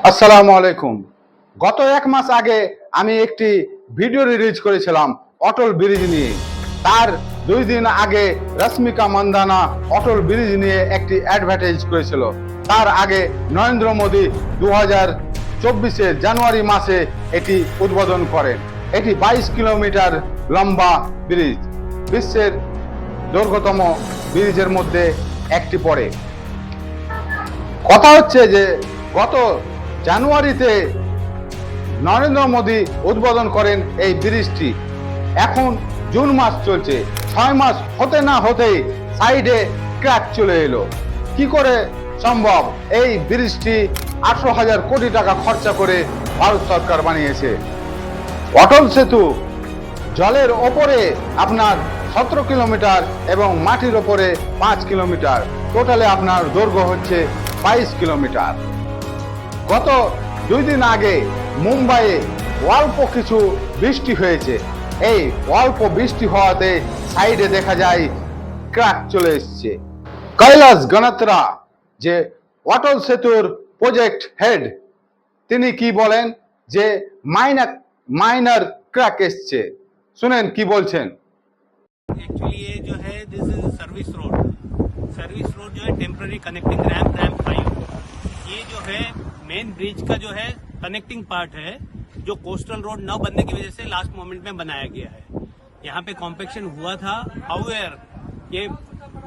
আসসালামু আলাইকুম। গত এক মাস আগে আমি একটি ভিডিও রিলিজ করেছিলাম অটল ব্রিজ নিয়ে। তার 2 দিন আগে রশ্মিকা মান্দানা অটল ব্রিজ নিয়ে একটি অ্যাডভার্টাইজ করেছিল। তার আগে নরেন্দ্র মোদী 2024 জানুয়ারি মাসে এটি উদ্বোধন করেন। এটি 22 কিলোমিটার লম্বা ব্রিজ, বিশ্বের দৈর্ঘ্যতম ব্রিজের মধ্যে একটি পড়ে। কথা হচ্ছে যে গত জানুয়ারিতে নরেন্দ্র মোদী উদ্বোধন করেন এই ব্রিজটি। এখন জুন মাস চলছে, 6 মাস হতে না হতেই সাইডে ক্র্যাক চলে এলো। কি করে সম্ভব? এই ব্রিজটি 18,000 কোটি টাকা খরচা করে ভারত সরকার বানিয়েছে। অটল সেতু জলের ওপরে আপনার 17 কিলোমিটার এবং মাটির ওপরে 5 কিলোমিটার, টোটালে আপনার দৈর্ঘ্য হচ্ছে 22 কিলোমিটার। গত 2 দিন আগে মুম্বাইয়ে অল্প কিছু বৃষ্টি হয়েছে। এই অল্প বৃষ্টি হওয়াতে সাইডে দেখা যায় ক্র্যাক চলে এসছে। কৈলাস গণত্রা, যে অটল সেতুর প্রজেক্ট হেড, তিনি কি বলেন যে মাইনার ক্র্যাক এসছে। শুনেন কি বলছেন। एक्चुअली ये जो है दिस इज सर्विस रोड जो है टेम्पररी कनेक्टिंग रैम्प 5। ये जो है मेन ब्रिज का जो है कनेक्टिंग पार्ट है, जो कोस्टल रोड न बनने की वजह से लास्ट मोमेंट में बनाया गया है। यहाँ पे कॉम्पेक्शन हुआ था, हाउएवर ये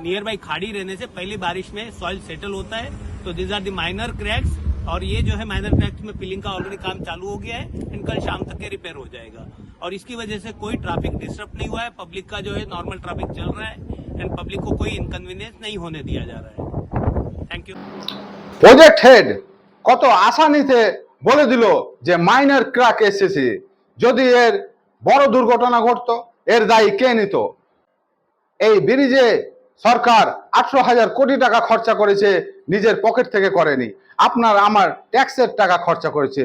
नियर बाई खाड़ी रहने से पहली बारिश में सॉइल सेटल होता है, तो this are the minor cracks. और ये जो है माइनर क्रैक्स में फिलिंग का ऑलरेडी काम चालू हो गया है, एंड कल शाम तक के रिपेयर हो जाएगा। और इसकी वजह से कोई ट्रैफिक डिस्टर्ब नहीं हुआ है, पब्लिक का जो है नॉर्मल ट्रैफिक चल रहा है, एंड पब्लिक को कोई इनकन्वीनियंस नहीं होने दिया जा रहा है। Thank you. প্রজেক্ট হেড কত আসানিতে বলে দিল যে মাইনার ক্র্যাক এসেছে। যদি এর বড় দুর্ঘটনা ঘটতো, এর দায়ী কে নিত? এই ব্রিজে সরকার 18,000 কোটি টাকা খরচা করেছে, নিজের পকেট থেকে করেনি। আপনার আমার ট্যাক্সের টাকা খরচা করেছে,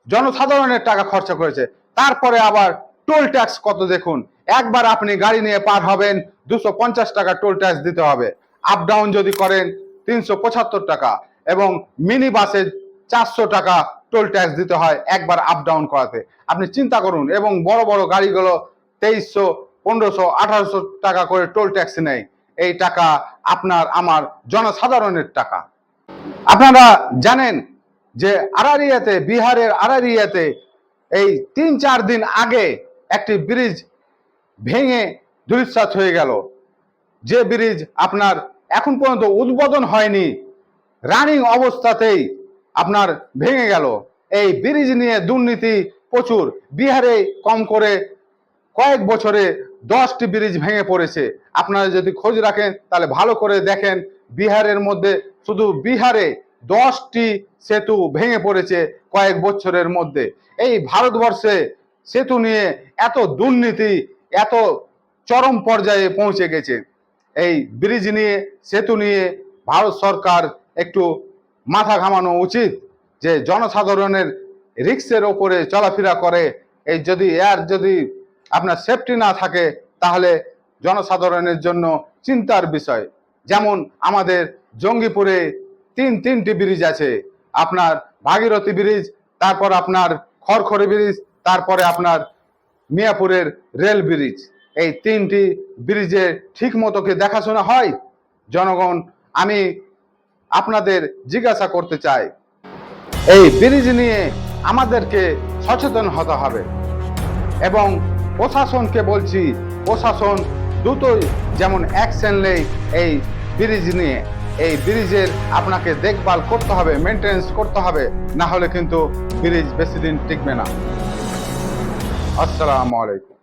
জনসাধারণের টাকা খরচা করেছে। তারপরে আবার টোল ট্যাক্স কত দেখুন। একবার আপনি গাড়ি নিয়ে পার হবেন, 250 টাকা টোল ট্যাক্স দিতে হবে। আপ ডাউন যদি করেন 375 টাকা, এবং মিনি বাসে 400 টাকা টোল ট্যাক্স দিতে হয় একবার আপ ডাউন করাতে। আপনি চিন্তা করুন। এবং বড় বড় গাড়িগুলো 2300, 1500, 1800 টাকা করে টোল ট্যাক্স নেয়। এই টাকা আপনার আমার জনসাধারণের টাকা। আপনারা জানেন যে আরারিয়াতে, বিহারের আরারিয়াতে এই 3-4 দিন আগে একটি ব্রিজ ভেঙে ধূলিসাৎ হয়ে গেল। যে ব্রিজ আপনার এখন পর্যন্ত উদ্বোধন হয়নি, রানিং অবস্থাতেই আপনার ভেঙে গেল। এই ব্রিজ নিয়ে দুর্নীতি প্রচুর। বিহারে কম করে কয়েক বছরে 10টি ব্রিজ ভেঙে পড়েছে। আপনারা যদি খোঁজ রাখেন তাহলে ভালো করে দেখেন, বিহারের মধ্যে শুধু বিহারে 10টি সেতু ভেঙে পড়েছে কয়েক বছরের মধ্যে। এই ভারতবর্ষে সেতু নিয়ে এত দুর্নীতি, এত চরম পর্যায়ে পৌঁছে গেছে। এই ব্রিজ নিয়ে, সেতু নিয়ে ভারত সরকার একটু মাথা ঘামানো উচিত, যে জনসাধারণের রিস্কের ওপরে চলাফেরা করে। এই যদি আপনার সেফটি না থাকে, তাহলে জনসাধারণের জন্য চিন্তার বিষয়। যেমন আমাদের জঙ্গিপুরে 3টি ব্রিজ আছে। আপনার ভাগীরথী ব্রিজ, তারপর আপনার খড়খড়ি ব্রিজ, তারপরে আপনার মিয়াপুরের রেল ব্রিজ। এই 3টি ব্রিজে ঠিক মতো কি দেখাশোনা হয়? জনগণ, আমি আপনাদের জিজ্ঞাসা করতে চাই, এই ব্রিজ নিয়ে আমাদেরকে সচেতন হতে হবে। এবং প্রশাসনকে বলছি, প্রশাসন দ্রুতই যেমন অ্যাকশন নেয় এই ব্রিজ নিয়ে। এই ব্রিজের আপনাকে দেখভাল করতে হবে, মেনটেন্স করতে হবে, না হলে কিন্তু ব্রিজ বেশি দিন টিকবে না। আসসালামু আলাইকুম।